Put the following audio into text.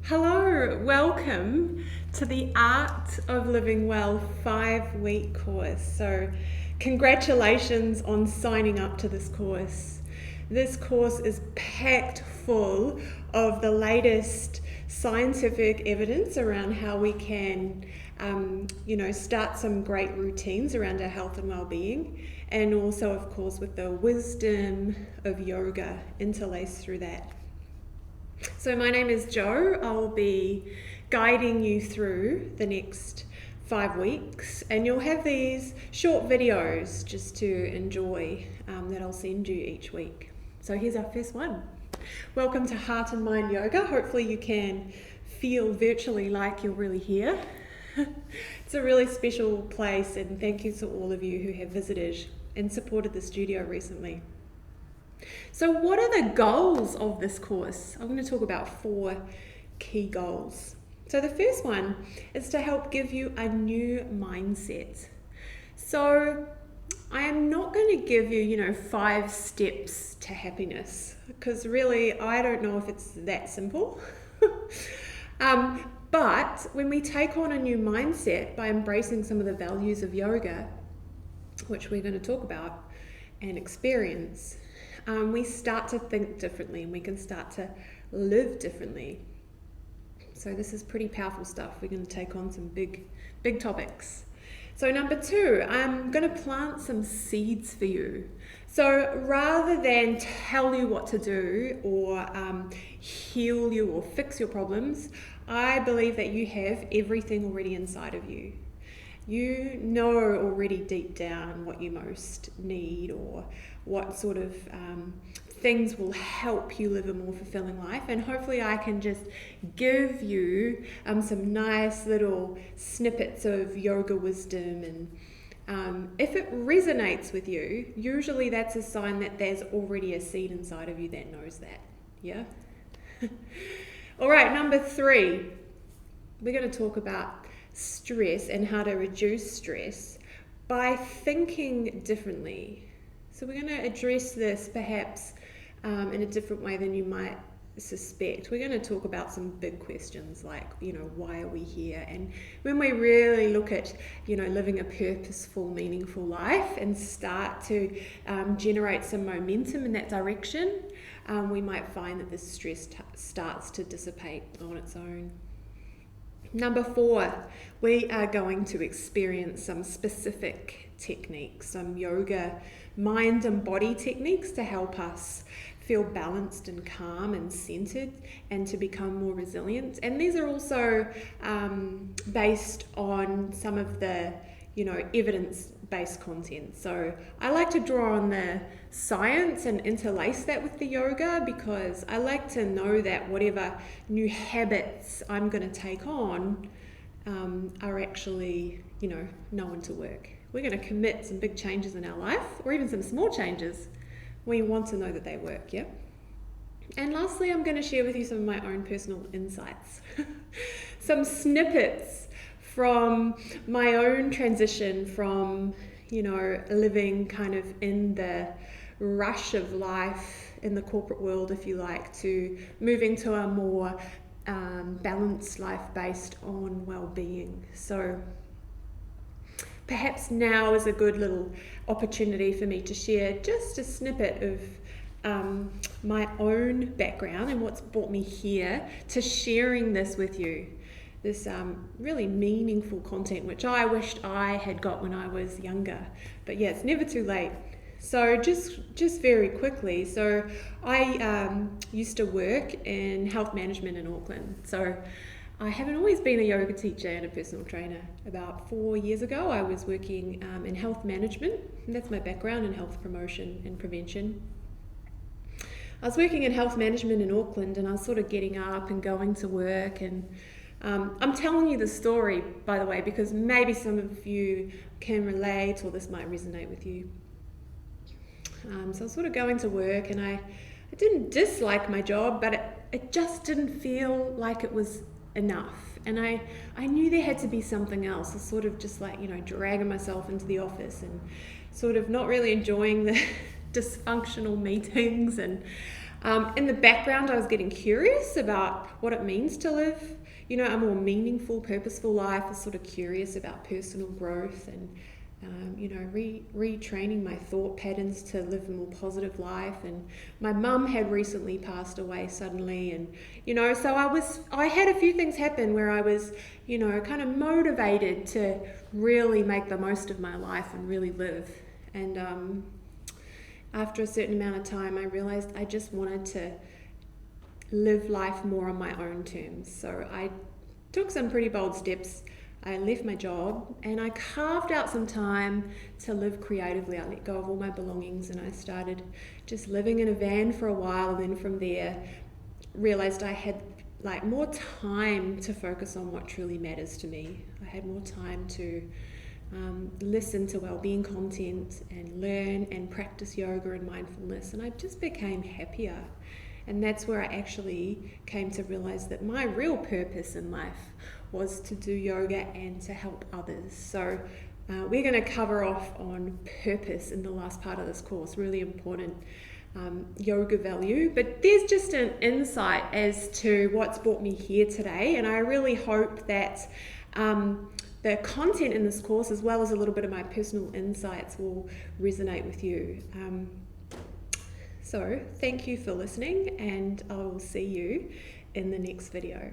Hello, welcome to the Art of Living Well 5-week course. So, congratulations on signing up to this course. This course is packed full of the latest scientific evidence around how we can, start some great routines around our health and well-being, and also, of course, with the wisdom of yoga interlaced through that. So my name is Jo. I'll be guiding you through the next 5 weeks, and you'll have these short videos just to enjoy that I'll send you each week. So here's our first one. Welcome to Heart and Mind Yoga. Hopefully you can feel virtually like you're really here. It's a really special place, and thank you to all of you who have visited and supported the studio recently. So what are the goals of this course? I'm going to talk about 4 key goals. So the first one is to help give you a new mindset. So I am not going to give you, 5 steps to happiness, because really I don't know if it's that simple. But when we take on a new mindset by embracing some of the values of yoga, which we're going to talk about and experience, we start to think differently, and we can start to live differently. So this is pretty powerful stuff. We're going to take on some big topics. So number 2, I'm going to plant some seeds for you. So rather than tell you what to do or heal you or fix your problems, I believe that you have everything already inside of you. You know already deep down what you most need, or what sort of things will help you live a more fulfilling life. And hopefully I can just give you some nice little snippets of yoga wisdom. And if it resonates with you, usually that's a sign that there's already a seed inside of you that knows that. Yeah? All right, number 3. We're going to talk about stress and how to reduce stress by thinking differently. So we're going to address this perhaps in a different way than you might suspect. We're going to talk about some big questions like, why are we here? And when we really look at, living a purposeful, meaningful life and start to generate some momentum in that direction, we might find that the stress starts to dissipate on its own. Number 4, we are going to experience some specific techniques, some yoga mind and body techniques to help us feel balanced and calm and centered, and to become more resilient. And these are also based on some of the evidence-based content. So I like to draw on the science and interlace that with the yoga, because I like to know that whatever new habits I'm going to take on are actually, known to work. We're going to commit some big changes in our life, or even some small changes. We want to know that they work, yeah? And lastly, I'm going to share with you some of my own personal insights. Some snippets from my own transition from, living kind of in the rush of life in the corporate world, if you like, to moving to a more balanced life based on well-being. So perhaps now is a good little opportunity for me to share just a snippet of my own background and what's brought me here to sharing this with you. This really meaningful content, which I wished I had got when I was younger. But yeah, it's never too late. So just very quickly, so I used to work in health management in Auckland. So I haven't always been a yoga teacher and a personal trainer. About 4 years ago, I was working in health management, and that's my background in health promotion and prevention. I was working in health management in Auckland, and I was sort of getting up and going to work, and I'm telling you the story, by the way, because maybe some of you can relate, or this might resonate with you. So I was sort of going to work, and I didn't dislike my job, but it just didn't feel like it was enough. And I knew there had to be something else. I was sort of just like, dragging myself into the office and sort of not really enjoying the dysfunctional meetings, and In the background, I was getting curious about what it means to live, a more meaningful, purposeful life. I was sort of curious about personal growth and, retraining my thought patterns to live a more positive life. And my mum had recently passed away suddenly, and so I had a few things happen where I was, kind of motivated to really make the most of my life and really live. And after a certain amount of time, I realized I just wanted to live life more on my own terms. So I took some pretty bold steps. I left my job and I carved out some time to live creatively. I let go of all my belongings and I started just living in a van for a while, and then from there realized I had more time to focus on what truly matters to me. I had more time to listen to well-being content and learn and practice yoga and mindfulness, and I just became happier. And that's where I actually came to realize that my real purpose in life was to do yoga and to help others. So we're going to cover off on purpose in the last part of this course, really important yoga value. But there's just an insight as to what's brought me here today, and I really hope that the content in this course, as well as a little bit of my personal insights, will resonate with you. So thank you for listening, and I will see you in the next video.